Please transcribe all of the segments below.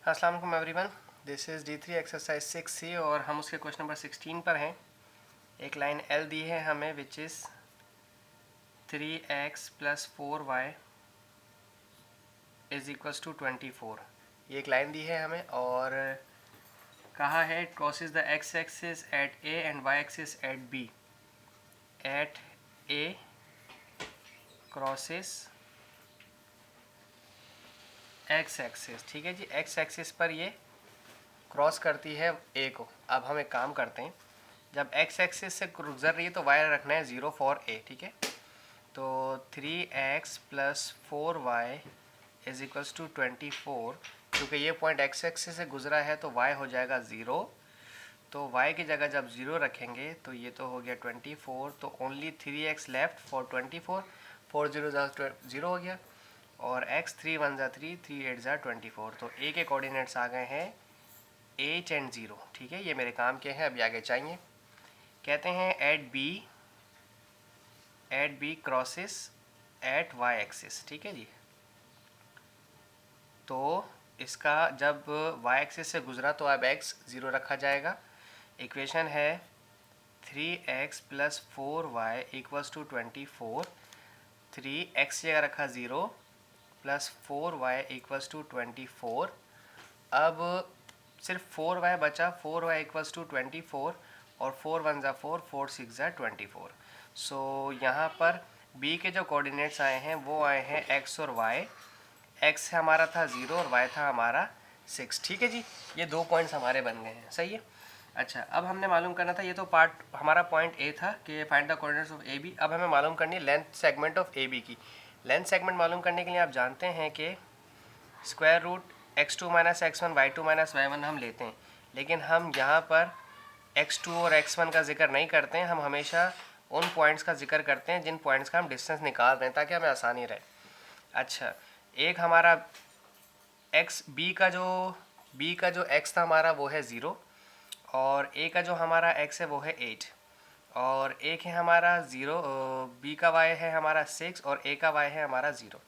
अस्सलाम वालेकुम everyone, this is D3 exercise 6C और हम उसके क्वेश्चन नंबर 16 पर हैं। एक लाइन L दी है हमें which is 3x + 4y is equals to 24। ये एक लाइन दी है हमें और कहा है it crosses the x axis at A and y axis at B। At A crosses x axis, ठीक है जी, x एक्सिस पर ये क्रॉस करती है A को। अब हम एक काम करते हैं, जब x एक्सिस से गुजर रही है तो y रखना है 0 फॉर A, ठीक है। तो 3x + 4y is equals to 24। क्योंकि ये पॉइंट x एक्सिस से गुजरा है तो y हो जाएगा 0। तो y की जगह जब 0 रखेंगे तो ये तो हो गया 24, तो ओनली 3x लेफ्ट फॉर 24। 4 0 0 हो गया और x 3 1 3 3 8 24। तो A के कोऑर्डिनेट्स आ गए हैं 8 एंड 0, ठीक है। ये मेरे काम के हैं, अभी आगे चाहिए। कहते हैं at B crosses at y axis, ठीक है जी। तो इसका जब y एक्सिस से गुजरा तो अब x 0 रखा जाएगा। इक्वेशन है 3x + 4y equals to 24। 3x जगह रखा 0 + 4y इक्वल्स टू 24। अब सिर्फ 4y बचा, 4y इक्वल्स टू 24 और 4 1 4 4 6 24। सो यहाँ पर b के जो कोऑर्डिनेट्स आए हैं वो आए हैं x और y। x हमारा था 0 और y था हमारा 6, ठीक है जी। ये दो पॉइंट्स हमारे बन गए हैं, सही है। अच्छा, अब हमने मालूम करना था, ये तो पार्ट हमारा पॉइंट ए था कि find the coordinates of A B. अब हमें मालूम करनी है length segment of A B की। लेंथ सेगमेंट मालूम करने के लिए आप जानते हैं कि square root x2 - x1 y2 - y1 हम लेते हैं, लेकिन हम यहाँ पर x2 और x1 का जिक्र नहीं करते हैं। हम हमेशा उन पॉइंट्स का जिक्र करते हैं जिन पॉइंट्स का हम डिस्टेंस निकाल रहे हैं ताकि हमें आसानी रहे। अच्छा, एक हमारा b का जो x था हमारा वो है 0 और a का जो हमारा x है वो है 8 और एक है हमारा 0, b का y है हमारा 6 और a का y है हमारा 0।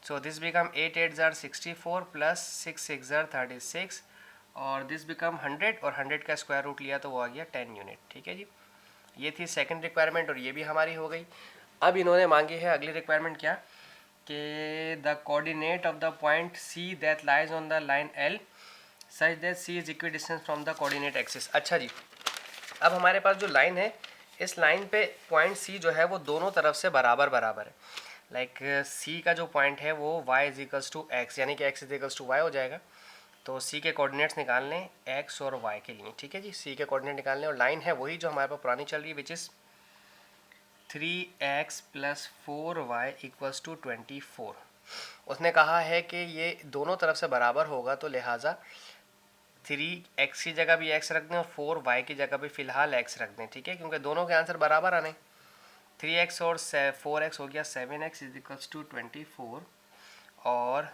सो दिस बिकम 8 8 64 + 6 6 36 और दिस बिकम 100 और 100 का स्क्वायर रूट लिया तो वो आ गया 10 यूनिट, ठीक है जी। ये थी सेकंड रिक्वायरमेंट और ये भी हमारी हो गई। अब इन्होंने मांगी है अगली रिक्वायरमेंट क्या कि the coordinate of the point C that lies on the line L such that C is equi distance from the coordinate axis. अच्छा जी, अब हमारे पास जो लाइन है, इस लाइन पे पॉइंट C जो है वो दोनों तरफ से बराबर बराबर है। लाइक C का जो पॉइंट है वो y = x, यानी कि x = y हो जाएगा। तो C के कोऑर्डिनेट्स निकाल लें x और y के लिए, ठीक है जी। C के कोऑर्डिनेट निकाल लें और लाइन है वही जो हमारे पास पुरानी चल रही है, विच is 3x + 4y equals to 24। उसने कहा है कि ये दोनों तरफ से बराबर होगा, तो लिहाजा 3x की जगह भी x रख दें और 4y की जगह भी फ़िलहाल x रख दें, ठीक है, क्योंकि दोनों के आंसर बराबर आने। 3x और 4x हो गया 7x = 24 और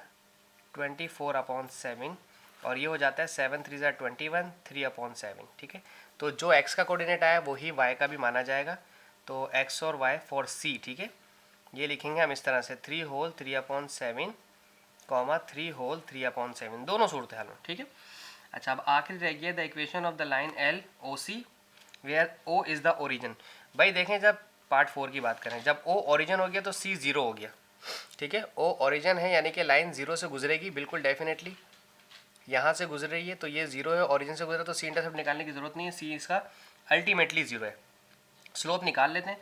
24/7 और ये हो जाता है 7 3 21 3/7, ठीक है। तो जो x का कोऑर्डिनेट आया वही y का भी माना जाएगा। तो x और y फॉर C, ठीक है, ये लिखेंगे हम इस तरह से 3 होल 3/7 3 होल 3/7, दोनों सूरत हाल में, ठीक है। अच्छा, अब आखिर रह गया the equation of the line L OC where O is the origin. भाई देखें, जब पार्ट 4 की बात करें, जब O ओरिजिन हो गया तो C 0 हो गया, ठीक है। O ओरिजिन है यानी कि लाइन 0 से गुजरेगी, बिल्कुल डेफिनेटली यहाँ से गुजर रही है तो ये 0 है, ओरिजिन से गुजरा तो C इंटरसेप्ट निकालने की ज़रूरत नहीं है, C इसका अल्टीमेटली 0 है। स्लोप निकाल लेते हैं।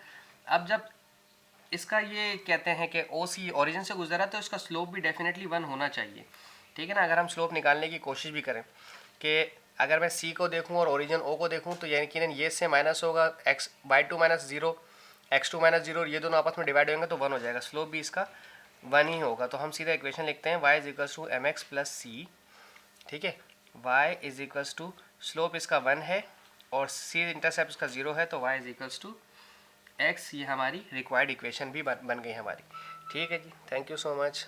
अब जब इसका ये कहते हैं कि OC ओरिजिन से गुजरा तो इसका स्लोप भी डेफिनेटली 1 होना चाहिए, ठीक है ना। अगर हम स्लोप निकालने की कोशिश भी करें कि अगर मैं C को देखूं और ओरिजिन O को देखूं तो यकीनन ये से माइनस होगा, y2 - 0 x2 - 0, ये दोनों आपस में डिवाइड होंगे तो 1 हो जाएगा, स्लोप भी इसका 1 ही होगा। तो हम सीधा इक्वेशन लिखते हैं y = mx + c, ठीक है। y = स्लोप इसका 1 है और C इंटरसेप्ट इसका 0 है, तो y = x। ये हमारी रिक्वायर्ड इक्वेशन भी बन गई हमारी, ठीक है जी। Thank you so much.